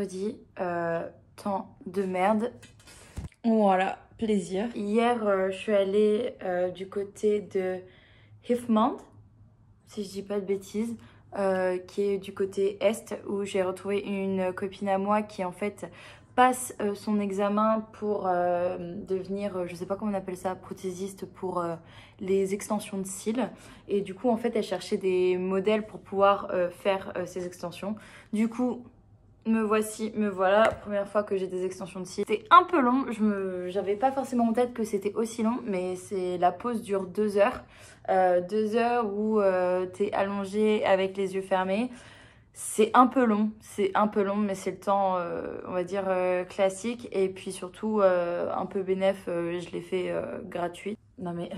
vendredi, temps de merde. Voilà, plaisir. Hier, je suis allée du côté de Hifmand, si je dis pas de bêtises, qui est du côté est, où j'ai retrouvé une copine à moi qui en fait passe son examen pour devenir, je sais pas comment on appelle ça, prothésiste pour les extensions de cils. Et du coup, en fait, elle cherchait des modèles pour pouvoir faire ces extensions. Du coup, me voici, me voilà, première fois que j'ai des extensions de cils. C'est un peu long, j'avais pas forcément en tête que c'était aussi long, mais la pause dure 2 heures. 2 heures où t'es allongé avec les yeux fermés. C'est un peu long, mais c'est le temps, on va dire, classique. Et puis surtout, un peu bénéf, je l'ai fait gratuit. Non mais...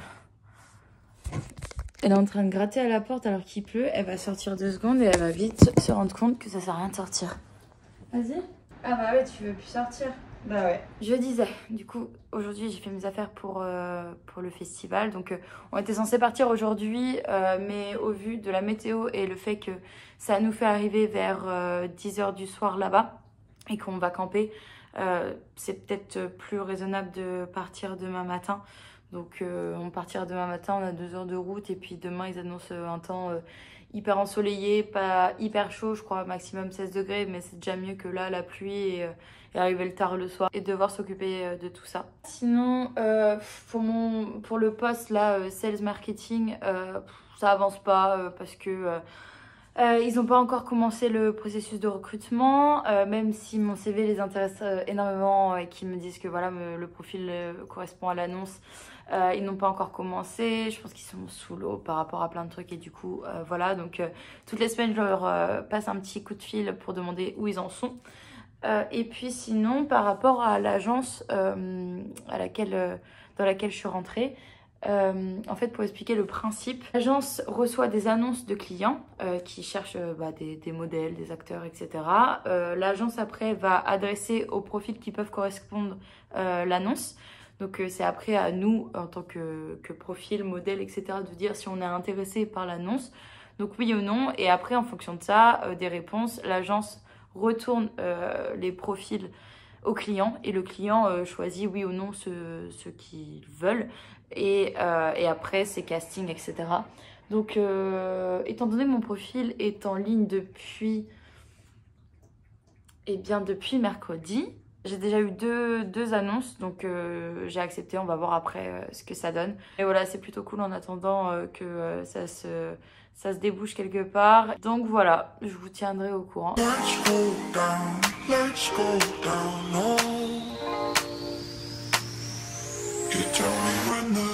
Elle est en train de gratter à la porte alors qu'il pleut. Elle va sortir 2 secondes et elle va vite se rendre compte que ça sert à rien de sortir. Vas-y. Ah bah ouais, tu veux plus sortir. Bah ouais. Je disais, du coup, aujourd'hui j'ai fait mes affaires pour le festival. Donc on était censé partir aujourd'hui, mais au vu de la météo et le fait que ça nous fait arriver vers 10 h du soir là-bas et qu'on va camper, c'est peut-être plus raisonnable de partir demain matin. Donc on partira demain matin, on a 2 heures de route et puis demain ils annoncent un temps hyper ensoleillé, pas hyper chaud, je crois maximum 16 degrés, mais c'est déjà mieux que là la pluie et arriver le tard le soir et devoir s'occuper de tout ça. Sinon pour le poste là, sales marketing, ça avance pas parce que ils n'ont pas encore commencé le processus de recrutement, même si mon CV les intéresse énormément et qu'ils me disent que voilà, le profil correspond à l'annonce. Ils n'ont pas encore commencé, je pense qu'ils sont sous l'eau par rapport à plein de trucs et du coup voilà, donc toutes les semaines je leur passe un petit coup de fil pour demander où ils en sont. Et puis sinon par rapport à l'agence dans laquelle je suis rentrée, en fait, pour expliquer le principe, l'agence reçoit des annonces de clients qui cherchent des modèles, des acteurs, etc. L'agence après va adresser aux profils qui peuvent correspondre l'annonce. Donc c'est après à nous, en tant que profil, modèle, etc., de dire si on est intéressé par l'annonce. Donc oui ou non. Et après, en fonction de ça, des réponses, l'agence retourne les profils au client et le client choisit oui ou non ce qu'ils veulent. Et après, c'est casting, etc. Donc, étant donné que mon profil est en ligne depuis mercredi, j'ai déjà eu deux annonces, donc j'ai accepté, on va voir après ce que ça donne. Et voilà, c'est plutôt cool en attendant que ça se débouche quelque part. Donc voilà, je vous tiendrai au courant. Let's go down, oh. You tell me when the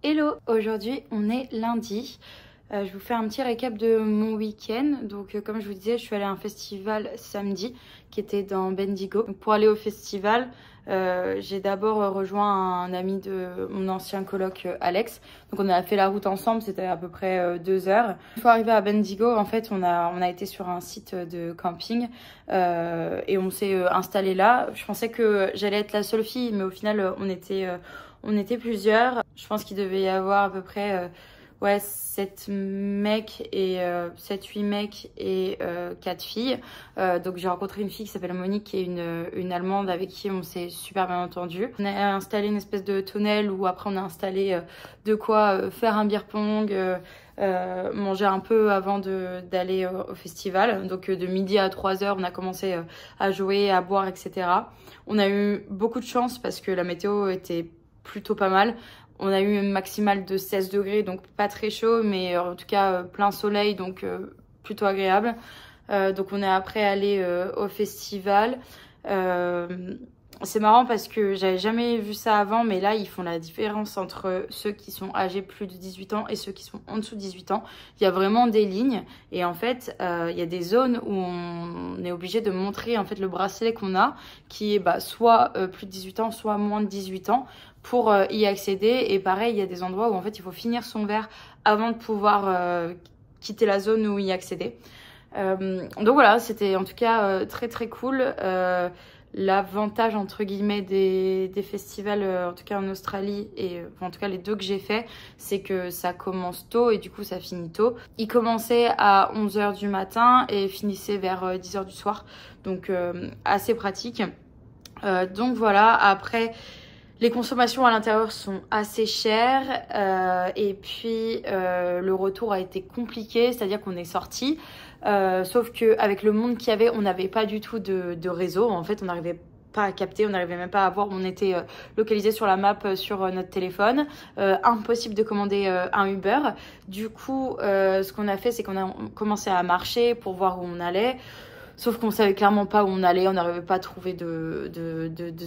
Hello, aujourd'hui on est lundi. Je vous fais un petit récap de mon week-end. Donc comme je vous disais, je suis allée à un festival samedi qui était dans Bendigo. Donc, pour aller au festival, j'ai d'abord rejoint un ami de mon ancien coloc Alex. Donc on a fait la route ensemble, c'était à peu près 2 heures. Une fois arrivé à Bendigo, en fait on a été sur un site de camping et on s'est installé là. Je pensais que j'allais être la seule fille, mais au final on était plusieurs. Je pense qu'il devait y avoir à peu près 7 mecs et 7-8 mecs et 4 filles. Donc j'ai rencontré une fille qui s'appelle Monique, qui est une Allemande avec qui on s'est super bien entendu. On a installé une espèce de tunnel où après on a installé de quoi faire un beer pong, manger un peu avant d'aller au festival. Donc de midi à 3h on a commencé à jouer, à boire, etc. On a eu beaucoup de chance parce que la météo était plutôt pas mal. On a eu une maximale de 16 degrés, donc pas très chaud, mais en tout cas plein soleil, donc plutôt agréable. Donc on est après allé au festival. C'est marrant parce que j'avais jamais vu ça avant, mais là ils font la différence entre ceux qui sont âgés plus de 18 ans et ceux qui sont en dessous de 18 ans. Il y a vraiment des lignes et en fait il y a des zones où on est obligé de montrer en fait le bracelet qu'on a, qui est soit plus de 18 ans, soit moins de 18 ans, pour y accéder. Et pareil, il y a des endroits où en fait il faut finir son verre avant de pouvoir quitter la zone où y accéder. Donc voilà, c'était en tout cas très très cool. L'avantage entre guillemets des festivals, en tout cas en Australie, et en tout cas les 2 que j'ai fait, c'est que ça commence tôt et du coup ça finit tôt. Il commençait à 11h du matin et finissait vers 10h du soir, donc assez pratique. Donc voilà, après les consommations à l'intérieur sont assez chères et puis le retour a été compliqué, c'est-à-dire qu'on est sorti. Sauf qu'avec le monde qu'il y avait, on n'avait pas du tout de réseau. En fait, on n'arrivait pas à capter, on n'arrivait même pas à voir où on était localisé sur la map sur notre téléphone. Impossible de commander un Uber. Du coup, ce qu'on a fait, c'est qu'on a commencé à marcher pour voir où on allait. Sauf qu'on savait clairement pas où on allait, on n'arrivait pas à trouver de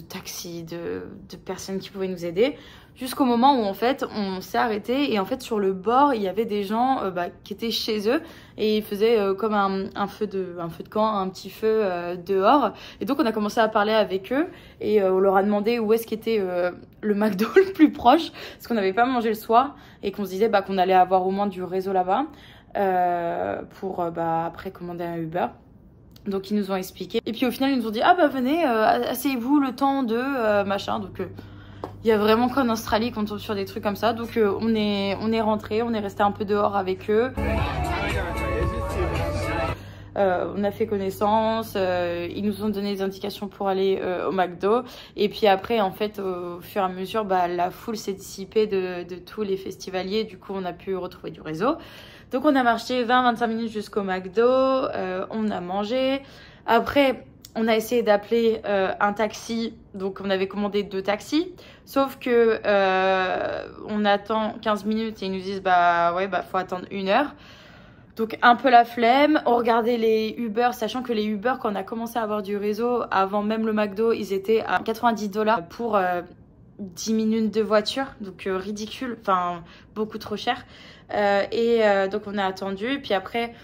taxi, de personnes qui pouvaient nous aider. Jusqu'au moment où en fait on s'est arrêté et en fait sur le bord il y avait des gens qui étaient chez eux et ils faisaient comme un feu de camp, un petit feu dehors. Et donc on a commencé à parler avec eux et on leur a demandé où est-ce qu'était le McDo le plus proche, parce qu'on n'avait pas mangé le soir et qu'on se disait qu'on allait avoir au moins du réseau là-bas pour après commander un Uber. Donc ils nous ont expliqué. Et puis au final ils nous ont dit venez, asseyez-vous le temps de machin. Donc il y a vraiment qu'en Australie qu'on tombe sur des trucs comme ça. Donc on est rentré, on est resté un peu dehors avec eux. On a fait connaissance, ils nous ont donné des indications pour aller au McDo. Et puis après, en fait, au fur et à mesure, la foule s'est dissipée de tous les festivaliers. Du coup, on a pu retrouver du réseau. Donc on a marché 20-25 minutes jusqu'au McDo, on a mangé. Après, on a essayé d'appeler un taxi, donc on avait commandé 2 taxis. Sauf que on attend 15 minutes et ils nous disent faut attendre 1 heure. Donc un peu la flemme, on regardait les Uber, sachant que les Uber, quand on a commencé à avoir du réseau, avant même le McDo, ils étaient à $90 pour 10 minutes de voiture, donc ridicule, enfin beaucoup trop cher. Donc on a attendu, et puis après,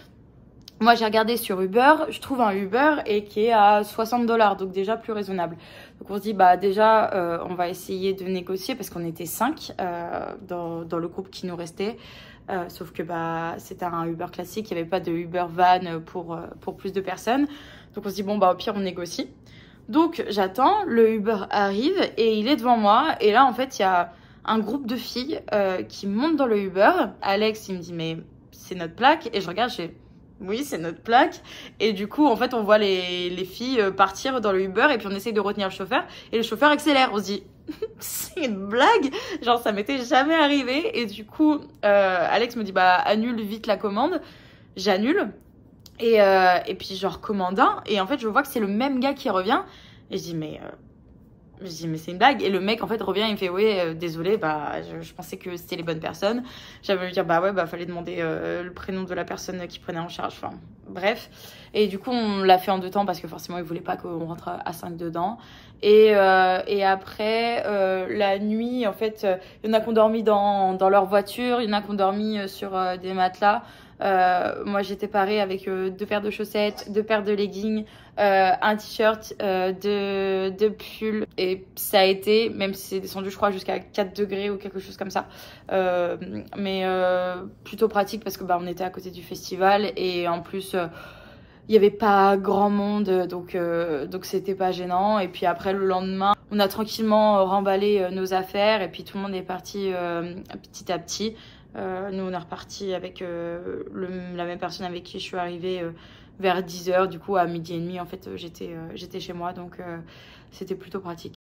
moi j'ai regardé sur Uber, je trouve un Uber et qui est à $60, donc déjà plus raisonnable. Donc on se dit déjà on va essayer de négocier parce qu'on était 5 dans le groupe qui nous restait. Sauf que c'était un Uber classique, il n'y avait pas de Uber van pour plus de personnes. Donc on se dit au pire on négocie. Donc j'attends, le Uber arrive et il est devant moi. Et là en fait il y a un groupe de filles qui montent dans le Uber. Alex il me dit mais c'est notre plaque. Et je regarde, je fais oui c'est notre plaque. Et du coup en fait on voit les filles partir dans le Uber et puis on essaye de retenir le chauffeur. Et le chauffeur accélère, on se dit c'est une blague, genre ça m'était jamais arrivé. Et du coup Alex me dit bah annule vite la commande. J'annule et puis genre commande un, et en fait je vois que c'est le même gars qui revient et je dis mais c'est une blague. Et le mec en fait revient, il me fait ouais désolé, bah je pensais que c'était les bonnes personnes. J'avais lui dire bah ouais bah fallait demander le prénom de la personne qui prenait en charge, enfin bref. Et du coup on l'a fait en 2 temps parce que forcément il voulait pas qu'on rentre à 5 dedans. Et après la nuit en fait il y en a qui ont dormi dans leur voiture, il y en a qui ont dormi sur des matelas. Moi j'étais parée avec 2 paires de chaussettes, 2 paires de leggings, un t-shirt, 2 pulls, et ça a été, même si c'est descendu je crois jusqu'à 4 degrés ou quelque chose comme ça, mais plutôt pratique parce que bah on était à côté du festival et en plus il y avait pas grand monde, donc c'était pas gênant. Et puis après le lendemain on a tranquillement remballé nos affaires et puis tout le monde est parti petit à petit. Nous on est reparti avec la même personne avec qui je suis arrivée vers 10h. Du coup à 12h30 en fait j'étais chez moi, donc c'était plutôt pratique.